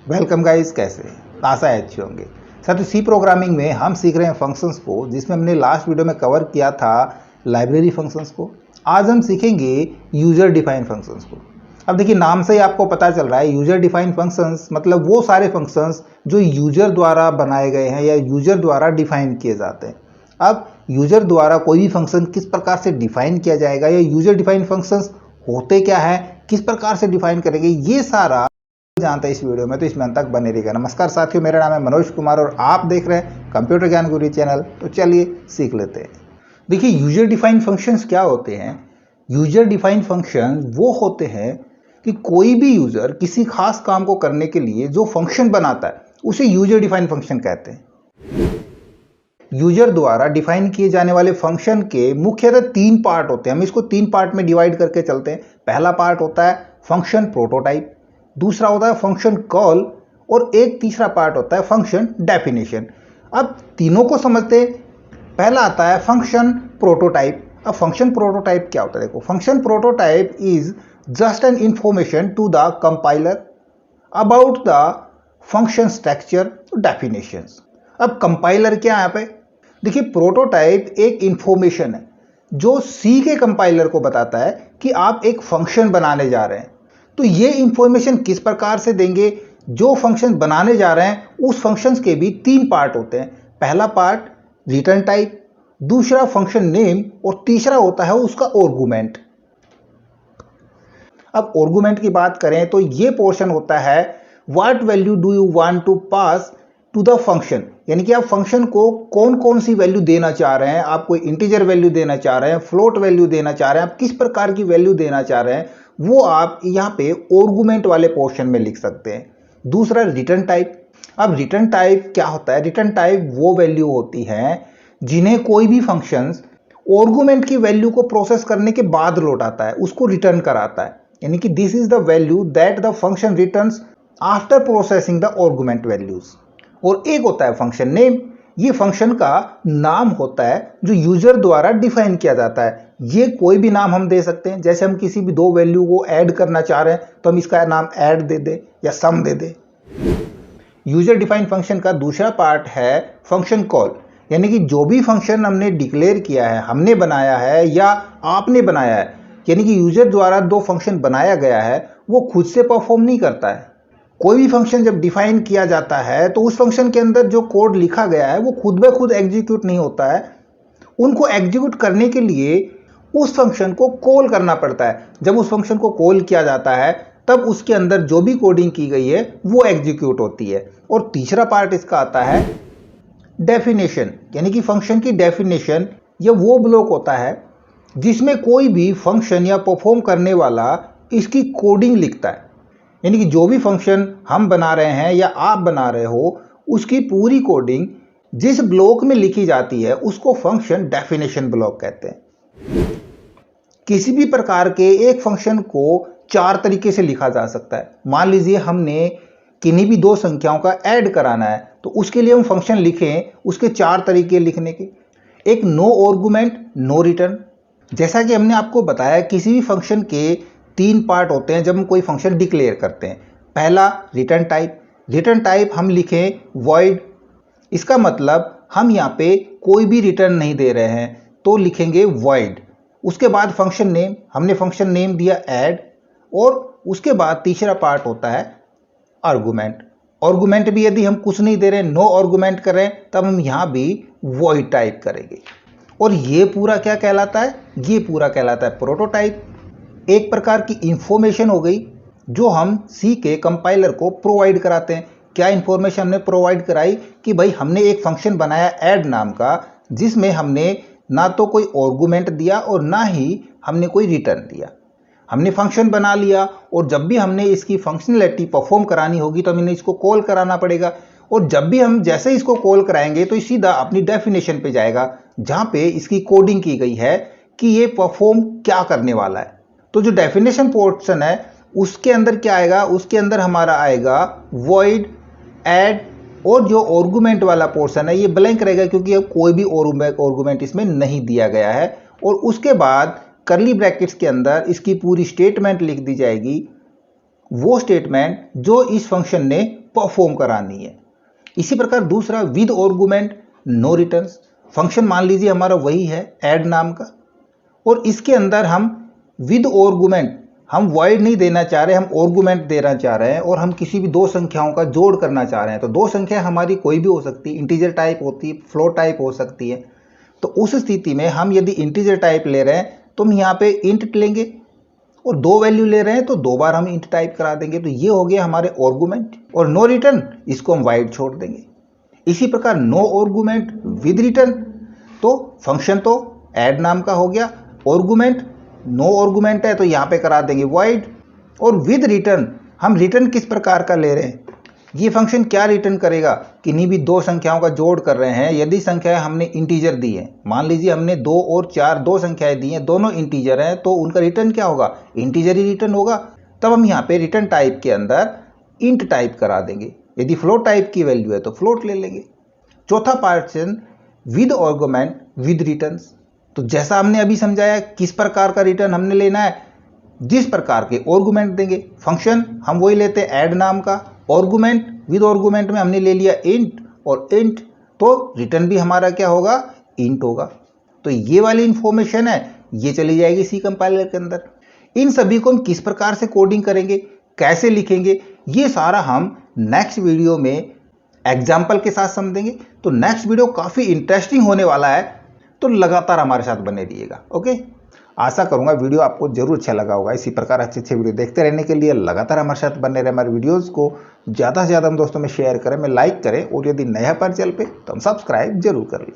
Welcome guys, कैसे आशा है अच्छे होंगे। साथियों, सी प्रोग्रामिंग में हम सीख रहे हैं फंक्शंस को, जिसमें हमने लास्ट वीडियो में कवर किया था लाइब्रेरी फंक्शंस को। आज हम सीखेंगे यूजर डिफाइन फंक्शंस को। अब देखिए, नाम से ही आपको पता चल रहा है यूजर डिफाइन फंक्शंस मतलब वो सारे फंक्शंस जो यूजर द्वारा बनाए गए हैं या यूजर द्वारा डिफाइन किए जाते हैं। अब यूजर द्वारा कोई भी फंक्शन किस प्रकार से डिफाइन किया जाएगा या यूजर डिफाइन फंक्शंस होते क्या है, किस प्रकार से डिफाइन करेंगे, ये सारा जानते हैं इस वीडियो में, तो इसमें अंत तक बने रहिएगा। नमस्कार साथियों, मेरा नाम है मनोज कुमार और आप देख रहे हैं कंप्यूटर ज्ञान गुरु चैनल। तो चलिए सीख लेते हैं। देखिए, यूजर डिफाइन फंक्शंस क्या होते हैं। यूजर डिफाइन फंक्शन वो होते हैं कि कोई भी यूजर किसी खास काम को करने के लिए जो फंक्शन बनाता है उसे यूजर डिफाइन फंक्शन कहते हैं। यूजर द्वारा डिफाइन किए जाने वाले फंक्शन के मुख्यतः 3 पार्ट होते हैं। हम इसको 3 पार्ट में डिवाइड करके चलते हैं। पहला पार्ट होता है फंक्शन प्रोटोटाइप, दूसरा होता है फंक्शन कॉल और एक तीसरा पार्ट होता है फंक्शन डेफिनेशन। अब तीनों को समझते हैं। पहला आता है फंक्शन प्रोटोटाइप। अब फंक्शन प्रोटोटाइप क्या होता है, देखो, function prototype is just an information to the compiler about the function structure definitions. अब कंपाइलर क्या है यहाँ पे, देखिए, प्रोटोटाइप एक इंफॉर्मेशन है जो सी के कंपाइलर को बताता है कि आप एक फंक्शन बनाने जा रहे हैं। तो ये इंफॉर्मेशन किस प्रकार से देंगे, जो फंक्शन बनाने जा रहे हैं उस फंक्शंस के भी 3 पार्ट होते हैं। पहला पार्ट रिटर्न टाइप, दूसरा फंक्शन नेम और तीसरा होता है उसका आर्गुमेंट। अब आर्गुमेंट की बात करें तो ये पोर्शन होता है what value do you want to pass to the function, यानी कि आप फंक्शन को कौन कौन सी वैल्यू देना चाह रहे हैं। आप कोई इंटीजर वैल्यू देना चाह रहे हैं, फ्लोट वैल्यू देना चाह रहे हैं, आप किस प्रकार की वैल्यू देना चाह रहे हैं, वो आप यहाँ पे आर्गुमेंट वाले पोर्शन में लिख सकते हैं। दूसरा रिटर्न टाइप। अब रिटर्न टाइप क्या होता है, रिटर्न टाइप वो वैल्यू होती है जिन्हें कोई भी फंक्शंस आर्गुमेंट की वैल्यू को प्रोसेस करने के बाद लौटाता है, उसको रिटर्न कराता है। यानी कि this is the value that the function returns after processing the argument values. और एक होता है फंक्शन नेम। ये फंक्शन का नाम होता है जो यूजर द्वारा डिफाइन किया जाता है। ये कोई भी नाम हम दे सकते हैं। जैसे हम किसी भी 2 वैल्यू को ऐड करना चाह रहे हैं तो हम इसका नाम ऐड दे दें या सम दे दें। यूजर डिफाइन फंक्शन का दूसरा पार्ट है फंक्शन कॉल, यानी कि जो भी फंक्शन हमने डिक्लेयर किया है, हमने बनाया है या आपने बनाया है, यानी कि यूजर द्वारा 2 फंक्शन बनाया गया है, वो खुद से परफॉर्म नहीं करता है। कोई भी फंक्शन जब डिफाइन किया जाता है तो उस फंक्शन के अंदर जो कोड लिखा गया है वो खुद ब खुद एग्जीक्यूट नहीं होता है। उनको एग्जीक्यूट करने के लिए उस फंक्शन को कॉल करना पड़ता है। जब उस फंक्शन को कॉल किया जाता है तब उसके अंदर जो भी कोडिंग की गई है वो एग्जीक्यूट होती है। और तीसरा पार्ट इसका आता है डेफिनेशन, यानी कि फंक्शन की डेफिनेशन। यह वो ब्लॉक होता है जिसमें कोई भी फंक्शन या परफॉर्म करने वाला इसकी कोडिंग लिखता है। यानी कि जो भी फंक्शन हम बना रहे हैं या आप बना रहे हो, उसकी पूरी कोडिंग जिस ब्लॉक में लिखी जाती है उसको फंक्शन डेफिनेशन ब्लॉक कहते हैं। किसी भी प्रकार के एक फंक्शन को 4 तरीके से लिखा जा सकता है। मान लीजिए हमने किन्हीं भी 2 संख्याओं का ऐड कराना है, तो उसके लिए हम फंक्शन लिखें, उसके 4 तरीके लिखने के। एक नो आर्गुमेंट नो रिटर्न। जैसा कि हमने आपको बताया, किसी भी फंक्शन के 3 पार्ट होते हैं जब हम कोई फंक्शन डिक्लेयर करते हैं। पहला रिटर्न टाइप। रिटर्न टाइप हम लिखें वॉइड। इसका मतलब हम यहाँ पे कोई भी रिटर्न नहीं दे रहे हैं तो लिखेंगे वॉइड। उसके बाद फंक्शन नेम, हमने फंक्शन नेम दिया ऐड। और उसके बाद तीसरा पार्ट होता है आर्गुमेंट। आर्गुमेंट भी यदि हम कुछ नहीं दे रहे, नो आर्गुमेंट कर रहे हैं, तब हम यहाँ भी वॉइड टाइप करेंगे। और ये पूरा क्या कहलाता है, ये पूरा कहलाता है प्रोटोटाइप। एक प्रकार की इंफॉर्मेशन हो गई जो हम सी के कंपाइलर को प्रोवाइड कराते हैं। क्या इंफॉर्मेशन हमने प्रोवाइड कराई कि भाई हमने एक फंक्शन बनाया ऐड नाम का, जिसमें हमने ना तो कोई आर्गुमेंट दिया और ना ही हमने कोई रिटर्न दिया। हमने फंक्शन बना लिया और जब भी हमने इसकी फंक्शनैलिटी परफॉर्म करानी होगी तो हमें इसको कॉल कराना पड़ेगा। और जब भी हम जैसे इसको कॉल कराएंगे तो सीधा अपनी डेफिनेशन पे जाएगा जहाँ पे इसकी कोडिंग की गई है कि ये परफॉर्म क्या करने वाला है। तो जो डेफिनेशन पोर्शन है उसके अंदर क्या आएगा, उसके अंदर हमारा आएगा वॉइड, ऐड, और जो आर्गुमेंट वाला पोर्शन है ये ब्लैंक रहेगा क्योंकि कोई भी आर्गुमेंट इसमें नहीं दिया गया है। और उसके बाद करली ब्रैकेट्स के अंदर इसकी पूरी स्टेटमेंट लिख दी जाएगी, वो स्टेटमेंट जो इस फंक्शन ने परफॉर्म करानी है। इसी प्रकार दूसरा with argument no returns. Function मान लीजिए हमारा वही है ऐड नाम का, और इसके अंदर हम विद आर्गुमेंट हम वॉइड नहीं देना चाह रहे, हम आर्गुमेंट देना चाह रहे हैं, और हम किसी भी दो संख्याओं का जोड़ करना चाह रहे हैं। तो दो संख्या हमारी कोई भी हो सकती है, इंटीजर टाइप होती है, फ्लोट टाइप हो सकती है। तो उस स्थिति में हम यदि इंटीजर टाइप ले रहे हैं तो हम यहाँ पे इंट लेंगे, और दो वैल्यू ले रहे हैं तो दो बार हम इंट टाइप करा देंगे। तो ये हो गया हमारे आर्गुमेंट। और नो रिटर्न इसको हम वाइड छोड़ देंगे। इसी प्रकार नो आर्गुमेंट विद रिटर्न, तो फंक्शन तो ऐड नाम का हो गया, आर्गुमेंट नो आर्गुमेंट है तो यहाँ पे करा देंगे वाइड। और विद रिटर्न हम रिटर्न किस प्रकार का ले रहे हैं, ये फंक्शन क्या रिटर्न करेगा, किन्हीं भी दो संख्याओं का जोड़ कर रहे हैं। यदि संख्याएं हमने इंटीजर दी है, मान लीजिए हमने 2 और 4 दो संख्याएं दी हैं, दोनों इंटीजर हैं, तो उनका रिटर्न क्या होगा, इंटीजर ही रिटर्न होगा। तब हम यहाँ पे रिटर्न टाइप के अंदर इंट टाइप करा देंगे। यदि फ्लोट टाइप की वैल्यू है तो फ्लोट ले लेंगे। चौथा partition with argument with returns. तो जैसा हमने अभी समझाया किस प्रकार का रिटर्न हमने लेना है, जिस प्रकार के आर्गुमेंट देंगे। फंक्शन हम वही लेते हैं ऐड नाम का, आर्गुमेंट विद आर्गुमेंट में हमने ले लिया इंट, और इंट तो रिटर्न भी हमारा क्या होगा, इंट होगा। तो ये वाली इंफॉर्मेशन है, ये चली जाएगी सी कंपाइलर के अंदर। इन सभी को हम किस प्रकार से कोडिंग करेंगे, कैसे लिखेंगे, ये सारा हम नेक्स्ट वीडियो में एग्जाम्पल के साथ समझेंगे। तो नेक्स्ट वीडियो काफ़ी इंटरेस्टिंग होने वाला है, तो लगातार हमारे साथ बने रहिएगा। ओके, आशा करूंगा वीडियो आपको जरूर अच्छा लगा होगा। इसी प्रकार अच्छे अच्छे वीडियो देखते रहने के लिए लगातार हमारे साथ बने रहे। हमारे वीडियोस को ज़्यादा से ज़्यादा हम दोस्तों में शेयर करें, में लाइक करें, और यदि नया पर चल पे तो हम सब्सक्राइब जरूर कर लें।